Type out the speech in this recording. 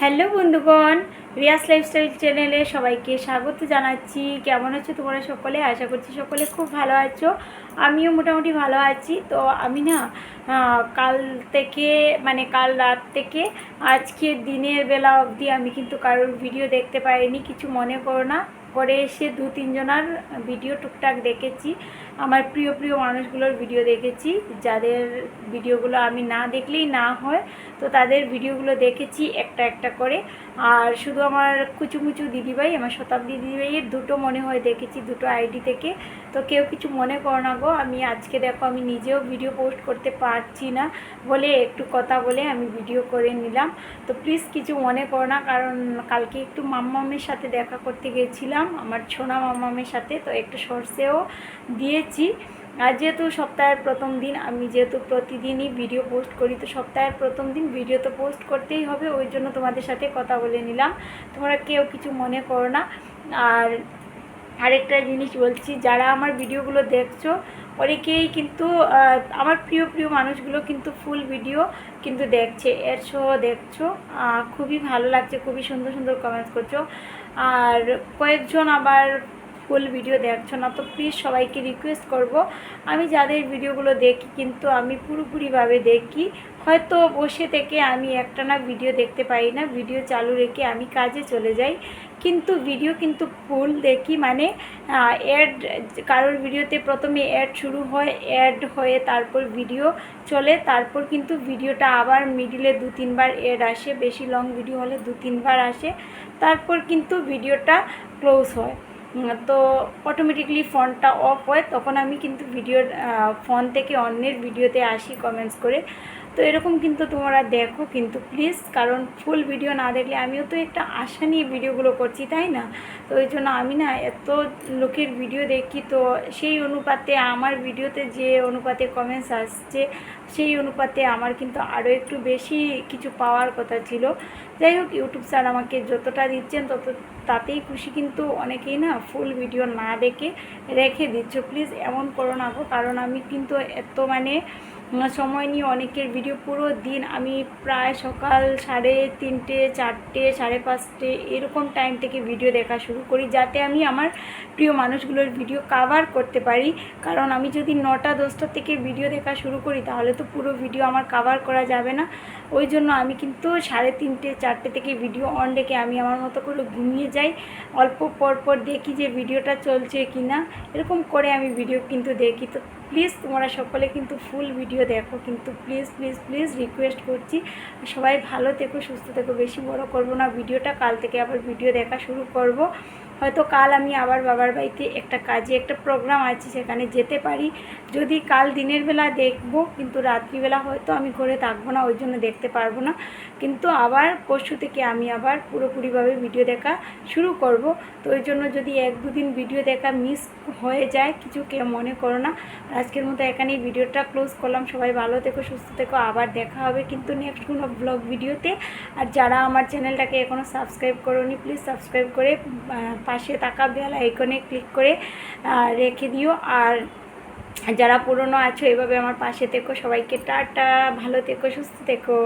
Hello বন্ধুগণ, Riya's lifestyle চ্যানেলে সবাইকে স্বাগত জানাচ্ছি। কেমন আছো তোমরা সকলে? আশা করছি সকলে খুব ভালো আছো। আমিও মোটামুটি ভালো আছি। তো আমি না কাল থেকে কাল রাত থেকে আজকে দিনের বেলা অবধি আমি কিন্তু কারোর ভিডিও দেখতে পাইনি, কিছু মনে করো না। করে এসে 2-3 জনার ভিডিও টুকটাক দেখেছি, আমার প্রিয় প্রিয় মানুষগুলোর ভিডিও দেখেছি, যাদের ভিডিওগুলো আমি না দেখলেই না হয়, তো তাদের ভিডিওগুলো দেখেছি একটা একটা করে। আর শুধু আমার কুচুমুচু দিদিভাই, আমার শতাব্দী দিদিভাইয়ের দুটো মনে হয় দেখেছি, দুটো আইডি থেকে। তো কেউ কিছু মনে করো না গো, আমি আজকে দেখো আমি নিজেও ভিডিও পোস্ট করতে পারছি না বলে একটু কথা বলে আমি ভিডিও করে নিলাম। তো প্লিজ কিছু মনে করো না, কারণ কালকে একটু মাম্মামের সাথে দেখা করতে গিয়েছিলাম, আমার ছোনা মাম্মামের সাথে। তো একটু সর্ষেও দিয়েছি। আর যেহেতু সপ্তাহের প্রথম দিন, আমি যেহেতু প্রতিদিনই ভিডিও পোস্ট করি, তো সপ্তাহের প্রথম দিন ভিডিও তো পোস্ট করতেই হবে, ওই জন্য তোমাদের সাথে কথা বলে নিলাম। তোমরা কেউ কিছু মনে করো না। আর আরেকটা জিনিস বলছি, যারা আমার ভিডিওগুলো দেখছো অনেকেই কিন্তু আমার প্রিয় প্রিয় মানুষগুলো কিন্তু ফুল ভিডিও কিন্তু দেখছে, এর শো দেখছো, খুবই ভালো লাগছে, খুবই সুন্দর সুন্দর কমেন্টস করছো। আর কয়েকজন আবার ফুল ভিডিও দেখছো না। তো প্লিজ সবাইকে রিকোয়েস্ট করব, আমি যাদের ভিডিওগুলো দেখি কিন্তু আমি পুরোপুরিভাবে দেখি। হয়তো বসে থেকে আমি একটানা ভিডিও দেখতে পারি না, ভিডিও চালু রেখে আমি কাজে চলে যাই, কিন্তু ভিডিও কিন্তু ফুল দেখি। অ্যাড, কারোর ভিডিওতে প্রথমে অ্যাড শুরু হয়, অ্যাড হয়ে তারপর ভিডিও চলে, তারপর কিন্তু ভিডিওটা আবার মিডিলে 2-3 বার অ্যাড আসে, বেশি লং ভিডিও হলে 2-3 বার আসে, তারপর কিন্তু ভিডিওটা ক্লোজ হয়। তো অটোমেটিকলি ফোনটা অফ হয়, তখন আমি কিন্তু ভিডিওর ফোন থেকে অন্যের ভিডিওতে আসি কমেন্টস করে। তো এরকম কিন্তু তোমরা দেখো কিন্তু প্লিজ, কারণ ফুল ভিডিও না দেখলে, আমিও তো একটা আশা নিয়ে ভিডিওগুলো করছি, তাই না? তো ওই জন্য আমি না এত লোকের ভিডিও দেখি, তো সেই অনুপাতে আমার ভিডিওতে যে অনুপাতে কমেন্টস আসছে, সেই অনুপাতে আমার কিন্তু আরও একটু বেশি কিছু পাওয়ার কথা ছিল। যাই হোক, ইউটিউব স্যার আমাকে যতটা দিচ্ছেন তত তাতেই খুশি, কিন্তু অনেকেই না ফুল ভিডিও না দেখে রেখে দিচ্ছ। প্লিজ এমন করো না গো, কারণ আমি কিন্তু এত সময় নিয়ে অনেকের ভিডিও পুরো দিন, আমি প্রায় সকাল 3:30, 4টে, 5:30 এরকম টাইম থেকে ভিডিও দেখা শুরু করি, যাতে আমি আমার প্রিয় মানুষগুলোর ভিডিও কাভার করতে পারি। কারণ আমি যদি 9টা-10টা থেকে ভিডিও দেখা শুরু করি, তাহলে তো পুরো ভিডিও আমার কাভার করা যাবে না। ওই জন্য আমি কিন্তু 3:30, 4টে থেকে ভিডিও অন রেখে আমি আমার মতো করে ঘুমিয়ে যাই, অল্প পর দেখি যে ভিডিওটা চলছে কি না, এরকম করে আমি ভিডিও কিন্তু দেখি। তো প্লিজ তোমরা সকলে কিন্তু ফুল ভিডিও দেখো কিন্তু, প্লিজ প্লিজ প্লিজ রিকোয়েস্ট করছি। সবাই ভালো থেকো, সুস্থ থেকো, বেশি বড় করব না ভিডিওটা, কাল থেকে আবার ভিডিও দেখা শুরু করব। হয়তো কাল আমি আবার বাবার বাড়িতে একটা কাজে, একটা প্রোগ্রাম আছে, সেখানে যেতে পারি। যদি কাল দিনের বেলা দেখবো, কিন্তু রাত্রিবেলা হয়তো আমি ঘরে থাকবো না, ওই জন্য দেখতে পারবো না। কিন্তু আবার পরশু থেকে আমি আবার পুরোপুরিভাবে ভিডিও দেখা শুরু করব। তো ওই জন্য যদি 1-2 দিন ভিডিও দেখা মিস হয়ে যায়, কিছু কেউ মনে করো না। আজকের মতো এখানেই ভিডিওটা ক্লোজ করলাম। সবাই ভালো থেকো, সুস্থ থেকো, আবার দেখা হবে কিন্তু নেক্সট কোনো ব্লগ ভিডিওতে। আর যারা আমার চ্যানেলটাকে এখনও সাবস্ক্রাইব করোনি, প্লিজ সাবস্ক্রাইব করে পাশে থাকা বেল আইকনে ক্লিক করে রেখে দিও। আর যারা পুরনো আছো, এভাবে আমার পাশে থেকো। সবাইকে টাটা, ভালো থেকো, সুস্থ থেকো।